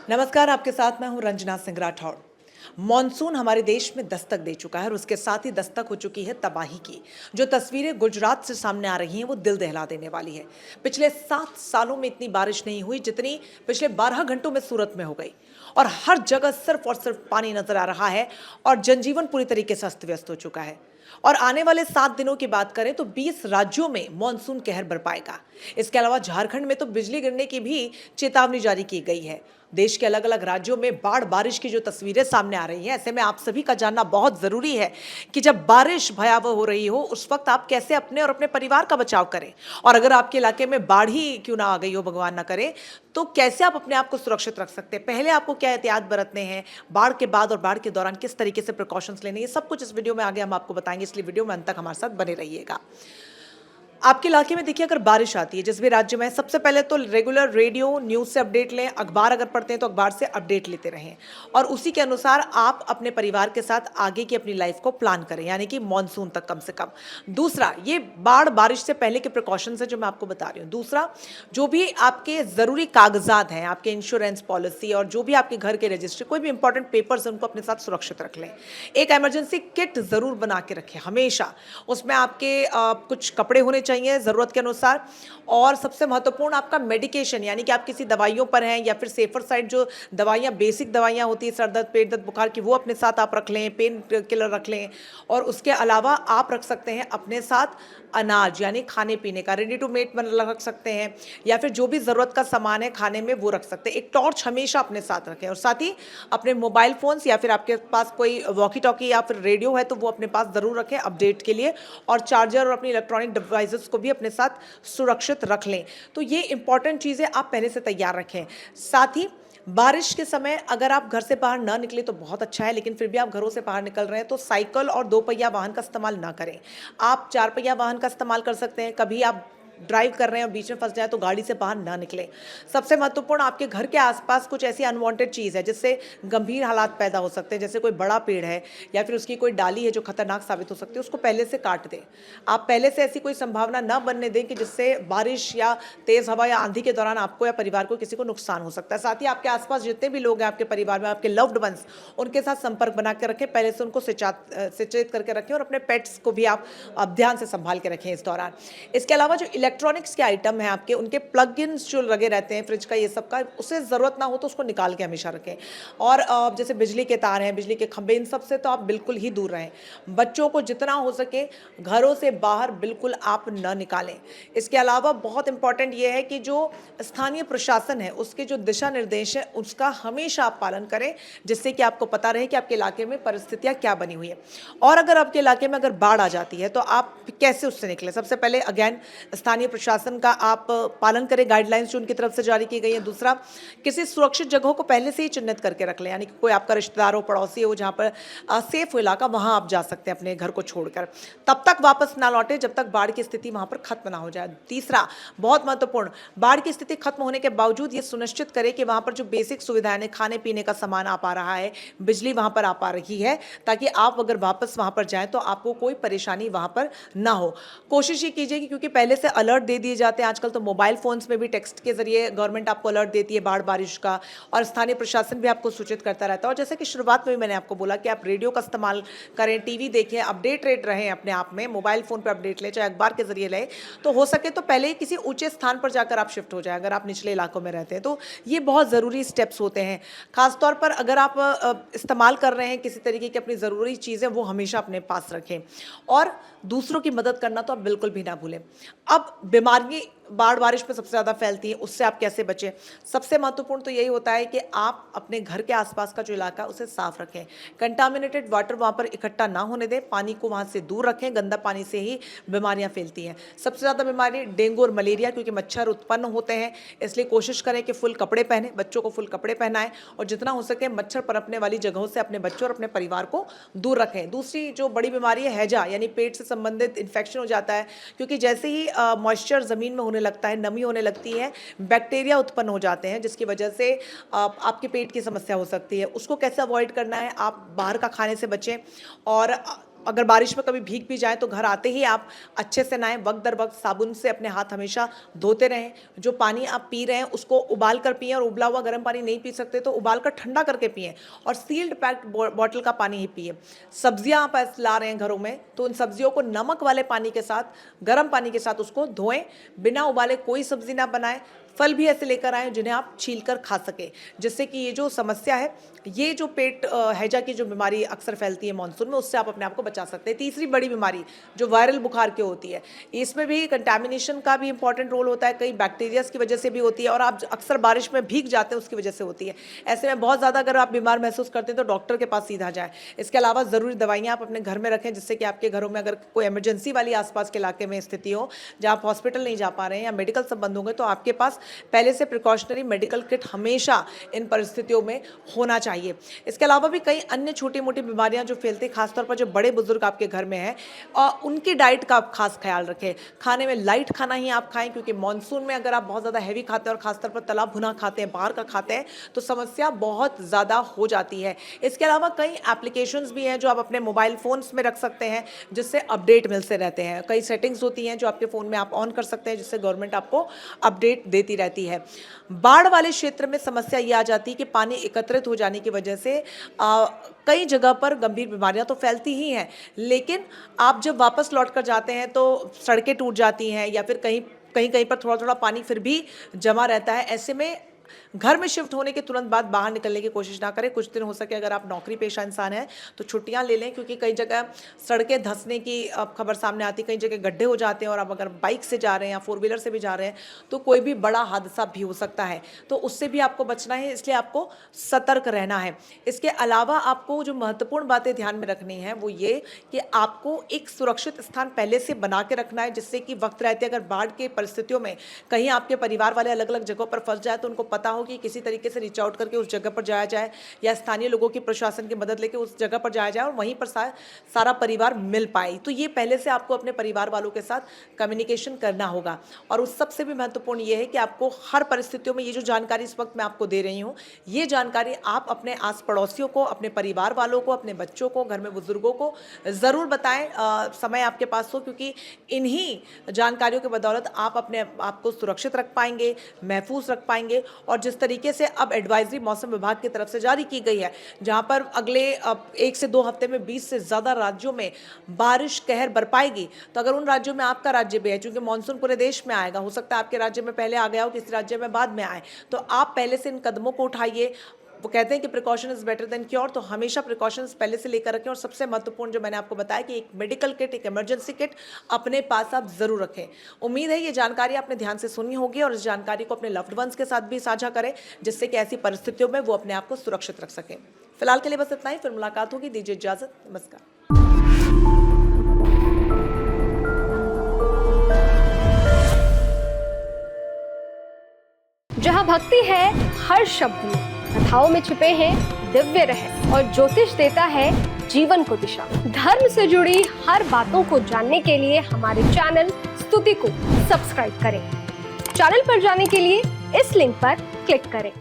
नमस्कार, आपके साथ मैं हूं रंजना सिंह राठौड़। मॉनसून हमारे देश में दस्तक दे चुका है और उसके साथ ही दस्तक हो चुकी है तबाही की। जो तस्वीरें गुजरात से सामने आ रही हैं वो दिल दहला देने वाली है। पिछले 7 सालों में इतनी बारिश नहीं हुई जितनी पिछले 12 घंटों में सूरत में हो गई। और हर जगह सिर्फ और सिर्फ पानी नजर आ रहा है और जनजीवन पूरी तरीके से अस्त व्यस्त हो चुका है। और आने वाले 7 दिनों की बात करें तो 20 राज्यों में मॉनसून कहर बरपाएगा। इसके अलावा झारखंड में तो बिजली गिरने की भी चेतावनी जारी की गई है। देश के अलग अलग राज्यों में बाढ़ बारिश की जो तस्वीरें सामने आ रही हैं, ऐसे में आप सभी का जानना बहुत जरूरी है कि जब बारिश भयावह हो रही हो उस वक्त आप कैसे अपने और अपने परिवार का बचाव करें। और अगर आपके इलाके में बाढ़ ही क्यों ना आ गई हो, भगवान ना करे, तो कैसे आप अपने आप को सुरक्षित रख सकते हैं, पहले आपको क्या एहतियात बरतने हैं, बाढ़ के बाद और बाढ़ के दौरान किस तरीके से प्रिकॉशंस लेने, ये सब कुछ इस वीडियो में आगे हम आपको बताएंगे, इसलिए वीडियो में अंत तक हमारे साथ बने रहिएगा। आपके इलाके में देखिए अगर बारिश आती है जिस भी राज्य में, सबसे पहले तो रेगुलर रेडियो न्यूज़ से अपडेट लें, अखबार अगर पढ़ते हैं तो अखबार से अपडेट लेते रहें और उसी के अनुसार आप अपने परिवार के साथ आगे की अपनी लाइफ को प्लान करें, यानी कि मॉनसून तक कम से कम। दूसरा, ये बाढ़ बारिश से पहले के प्रिकॉशंस है जो मैं आपको बता रही हूँ। दूसरा, जो भी आपके ज़रूरी कागजात हैं, आपके इंश्योरेंस पॉलिसी और जो भी आपके घर के रजिस्ट्री, कोई भी इंपॉर्टेंट पेपर्स हैं, उनको अपने साथ सुरक्षित रख लें। एक इमरजेंसी किट ज़रूर बना के रखें हमेशा। उसमें आपके कुछ कपड़े होने चाहिए ज़रूरत के अनुसार। और सबसे महत्वपूर्ण आपका मेडिकेशन, यानी कि आप किसी दवाइयों पर हैं या फिर सेफर साइड जो दवाइयाँ, बेसिक दवाइयाँ होती है सर दर्द, पेट दर्द, बुखार की, वो अपने साथ आप रख लें, पेन किलर रख लें। और उसके अलावा आप रख सकते हैं अपने साथ अनाज, यानी खाने पीने का रेडी टू मेट बना रख सकते हैं, या फिर जो भी ज़रूरत का सामान है खाने में वो रख सकते हैं। एक टॉर्च हमेशा अपने साथ रखें और साथ ही अपने मोबाइल फ़ोन्स या फिर आपके पास कोई वॉकी टॉकी या फिर रेडियो है तो वो अपने पास ज़रूर रखें अपडेट के लिए। और चार्जर और अपनी इलेक्ट्रॉनिक डिवाइसेस को भी अपने साथ सुरक्षित रख लें। तो ये इंपॉर्टेंट चीज़ें आप पहले से तैयार रखें। साथ ही बारिश के समय अगर आप घर से बाहर ना निकले तो बहुत अच्छा है, लेकिन फिर भी आप घरों से बाहर निकल रहे हैं तो साइकिल और 2 पहिया वाहन का इस्तेमाल ना करें। आप 4 पहिया वाहन का इस्तेमाल कर सकते हैं। कभी आप ड्राइव कर रहे हैं और बीच में फंस जाए तो गाड़ी से बाहर ना निकलें। सबसे महत्वपूर्ण, आपके घर के आसपास कुछ ऐसी अनवांटेड चीज़ है जिससे गंभीर हालात पैदा हो सकते हैं, जैसे कोई बड़ा पेड़ है या फिर उसकी कोई डाली है जो खतरनाक साबित हो सकती है, उसको पहले से काट दें। आप पहले से ऐसी कोई संभावना ना बनने दें कि जिससे बारिश या तेज़ हवा या आंधी के दौरान आपको या परिवार को किसी को नुकसान हो सकता है। साथ ही आपके आसपास जितने भी लोग हैं आपके परिवार में, आपके लव्ड वंस, उनके साथ संपर्क बना के रखें, पहले से उनको सचेत करके रखें और अपने पेट्स को भी आप ध्यान से संभाल के रखें इस दौरान। इसके अलावा जो इलेक्ट्रॉनिक्स के आइटम हैं आपके, उनके प्लग इन्स जो लगे रहते हैं फ्रिज का, ये सब का, उससे ज़रूरत ना हो तो उसको निकाल के हमेशा रखें। और जैसे बिजली के तार हैं, बिजली के खंभे, इन सब से तो आप बिल्कुल ही दूर रहें। बच्चों को जितना हो सके घरों से बाहर बिल्कुल आप न निकालें। इसके अलावा बहुत इंपॉर्टेंट ये है कि जो स्थानीय प्रशासन है उसके जो दिशा निर्देश है उसका हमेशा आप पालन करें, जिससे कि आपको पता रहे कि आपके इलाके में परिस्थितियाँ क्या बनी हुई है। और अगर आपके इलाके में अगर बाढ़ आ जाती है तो आप कैसे उससे निकलें। सबसे पहले अगेन स्थानीय प्रशासन का आप पालन करें, गाइडलाइंस जो उनकी तरफ से जारी की गई है। दूसरा, किसी सुरक्षित जगहों को पहले से ही चिन्हित करके रख लें, यानी कि कोई आपका रिश्तेदार हो, पड़ोसी हो, जहाँ पर सेफ हो इलाका, वहाँ आप जा सकते हैं अपने घर को छोड़कर। तब तक वापस ना लौटे जब तक बाढ़ की स्थिति वहाँ पर खत्म ना हो जाए। तीसरा, बहुत महत्वपूर्ण, बाढ़ की स्थिति खत्म होने के बावजूद ये सुनिश्चित करें कि वहाँ पर जो बेसिक सुविधाएं हैं, खाने पीने का सामान आ पा रहा है, बिजली वहाँ पर आ पा रही है, ताकि आप अगर वापस वहाँ पर जाएँ तो आपको कोई परेशानी वहाँ पर ना हो। कोशिश ये कीजिए कि क्योंकि पहले से अलर्ट दे दिए जाते हैं आजकल, तो मोबाइल फ़ोन्स में भी टेक्स्ट के ज़रिए गवर्नमेंट आपको अलर्ट देती है बाढ़ बारिश का, और स्थानीय प्रशासन भी आपको सूचित करता रहता है। और जैसे कि शुरुआत में भी मैंने आपको बोला कि आप रेडियो का इस्तेमाल करें, टीवी देखें, अपडेटेड रहें अपने आप में, मोबाइल फ़ोन पर अपडेट लें, चाहे अखबार के ज़रिए लें। तो हो सके तो पहले ही किसी ऊँचे स्थान पर जाकर आप शिफ्ट हो जाएँ, अगर आप निचले इलाकों में रहते हैं तो। ये बहुत ज़रूरी स्टेप्स होते हैं, ख़ासतौर पर अगर आप इस्तेमाल कर रहे हैं किसी तरीके की अपनी ज़रूरी चीज़ें, वो हमेशा अपने पास रखें। और दूसरों की मदद करना तो आप बिल्कुल भी ना भूलें। अब बीमारी बाढ़ बारिश में सबसे ज़्यादा फैलती है, उससे आप कैसे बचें। सबसे महत्वपूर्ण तो यही होता है कि आप अपने घर के आसपास का जो इलाका है उसे साफ रखें, कंटामिनेटेड वाटर वहाँ पर इकट्ठा ना होने दें, पानी को वहाँ से दूर रखें, गंदा पानी से ही बीमारियाँ फैलती हैं। सबसे ज़्यादा बीमारी डेंगू और मलेरिया, क्योंकि मच्छर उत्पन्न होते हैं, इसलिए कोशिश करें कि फुल कपड़े पहने, बच्चों को फुल कपड़े पहनाएं और जितना हो सके मच्छर पनपने वाली जगहों से अपने बच्चों और अपने परिवार को दूर रखें। दूसरी जो बड़ी बीमारी है हैजा, यानी पेट से संबंधित इन्फेक्शन हो जाता है, क्योंकि जैसे ही मॉइस्चर ज़मीन में होने लगता है, नमी होने लगती है, बैक्टीरिया उत्पन्न हो जाते हैं, जिसकी वजह से आपके पेट की समस्या हो सकती है। उसको कैसे अवॉइड करना है, आप बाहर का खाने से बचें और अगर बारिश में कभी भीग भी जाए तो घर आते ही आप अच्छे से नहाएं, वक्त दर वक्त साबुन से अपने हाथ हमेशा धोते रहें। जो पानी आप पी रहे हैं उसको उबाल कर पिएं, और उबला हुआ गर्म पानी नहीं पी सकते तो उबाल कर ठंडा करके पिएं, और सील्ड पैक्ड बॉटल का पानी ही पिए। सब्जियां आप ऐसे ला रहे हैं घरों में तो उन सब्जियों को नमक वाले पानी के साथ, गर्म पानी के साथ उसको धोएं। बिना उबाले कोई सब्जी ना बनाएं। फल भी ऐसे लेकर आएँ जिन्हें आप छील कर खा सकें, जिससे कि ये जो समस्या है, ये जो पेट हैजा की जो बीमारी अक्सर फैलती है मानसून में, उससे आप अपने आप को बचा सकते हैं। तीसरी बड़ी बीमारी जो वायरल बुखार की होती है, इसमें भी कंटैमिनेशन का भी इंपॉर्टेंट रोल होता है। कई बैक्टीरियाज की वजह से भी होती है, और आप अक्सर बारिश में भीग जाते हैं उसकी वजह से होती है। ऐसे में बहुत ज़्यादा अगर आप बीमार महसूस करते हैं तो डॉक्टर के पास सीधा जाएँ। इसके अलावा ज़रूरी दवाइयाँ आप अपने घर में रखें, जिससे कि आपके घरों में अगर कोई इमरजेंसी वाली आसपास के इलाके में स्थिति हो, जहाँ आप हॉस्पिटल नहीं जा पा रहे हैं या मेडिकल संबंध होंगे, तो आपके पास पहले से प्रिकॉशनरी मेडिकल किट हमेशा इन परिस्थितियों में होना चाहिए। इसके अलावा भी कई अन्य छोटी मोटी बीमारियां जो फैलती हैं, खासतौर पर जो बड़े बुजुर्ग आपके घर में हैं, और उनकी डाइट का आप खास ख्याल रखें। खाने में लाइट खाना ही आप खाएं, क्योंकि मानसून में अगर आप बहुत ज़्यादा हैवी खाते हैं और खासतौर पर तला भुना खाते हैं, बाहर का खाते हैं, तो समस्या बहुत ज़्यादा हो जाती है। इसके अलावा कई एप्लीकेशंस भी हैं जो आप अपने मोबाइल फ़ोन्स में रख सकते हैं, जिससे अपडेट मिलते रहते हैं। कई सेटिंग्स होती हैं जो आपके फ़ोन में आप ऑन कर सकते हैं, जिससे गवर्नमेंट आपको अपडेट देती रहती है। बाढ़ वाले क्षेत्र में समस्या ये आ जाती है कि पानी एकत्रित हो जाने की वजह से कई जगह पर गंभीर बीमारियां तो फैलती ही हैं, लेकिन आप जब वापस लौट कर जाते हैं तो सड़कें टूट जाती हैं, या फिर कहीं पर थोड़ा थोड़ा पानी फिर भी जमा रहता है। ऐसे में घर में शिफ्ट होने के तुरंत बाद बाहर निकलने की कोशिश ना करें। कुछ दिन हो सके, अगर आप नौकरी पेशा इंसान हैं तो छुट्टियां ले लें, क्योंकि कई जगह सड़कें धंसने की खबर सामने आती है, कई जगह गड्ढे हो जाते हैं, और आप अगर बाइक से जा रहे हैं या 4 व्हीलर से भी जा रहे हैं तो कोई भी बड़ा हादसा भी हो सकता है, तो उससे भी आपको बचना है, इसलिए आपको सतर्क रहना है। इसके अलावा आपको जो महत्वपूर्ण बातें ध्यान में रखनी है वो ये कि आपको एक सुरक्षित स्थान पहले से बना के रखना है, जिससे कि वक्त रहते अगर बाढ़ की परिस्थितियों में कहीं आपके परिवार वाले अलग अलग जगहों पर फंस जाए तो उनको पता हो कि किसी तरीके से रीच आउट करके उस जगह पर जाया जाए, या स्थानीय लोगों की प्रशासन की मदद लेकर उस जगह पर जाया जाए और वहीं पर सारा परिवार मिल पाए। तो ये पहले से आपको अपने परिवार वालों के साथ कम्युनिकेशन करना होगा। और उस सबसे भी महत्वपूर्ण ये है कि आपको हर परिस्थितियों में ये जो जानकारी इस वक्त मैं आपको दे रही हूँ, ये जानकारी आप अपने आस पड़ोसियों को, अपने परिवार वालों को, अपने बच्चों को, घर में बुजुर्गों को ज़रूर बताएं समय आपके पास हो, क्योंकि इन्हीं जानकारियों की बदौलत आप अपने आप को सुरक्षित रख पाएंगे, महफूज रख पाएंगे। और जिस तरीके से अब एडवाइजरी मौसम विभाग की तरफ से जारी की गई है, जहां पर अगले 1 से 2 हफ्ते में 20 से ज़्यादा राज्यों में बारिश कहर बरपाएगी, तो अगर उन राज्यों में आपका राज्य भी है, क्योंकि मानसून पूरे देश में आएगा, हो सकता है आपके राज्य में पहले आ गया हो, किसी राज्य में बाद में आए, तो आप पहले से इन कदमों को उठाइए। वो कहते हैं कि precaution is better than cure, तो हमेशा प्रिकॉशंस पहले से लेकर रखें। और सबसे महत्वपूर्ण जो मैंने आपको बताया कि एक मेडिकल किट, एक इमरजेंसी किट अपने पास आप जरूर रखें। उम्मीद है ये जानकारी आपने ध्यान से सुनी होगी, और इस जानकारी को अपने लव्ड वंस के साथ भी साझा करें, जिससे कि ऐसी परिस्थितियों में वो अपने आप को सुरक्षित रख सकें। फिलहाल के लिए बस इतना ही, फिर मुलाकात होगी। दीजिए इजाजत, नमस्कार। जहाँ भक्ति है हर शब्द में, कथाओं में छुपे हैं दिव्य रहस्य, और ज्योतिष देता है जीवन को दिशा। धर्म से जुड़ी हर बातों को जानने के लिए हमारे चैनल स्तुति को सब्सक्राइब करें। चैनल पर जाने के लिए इस लिंक पर क्लिक करें।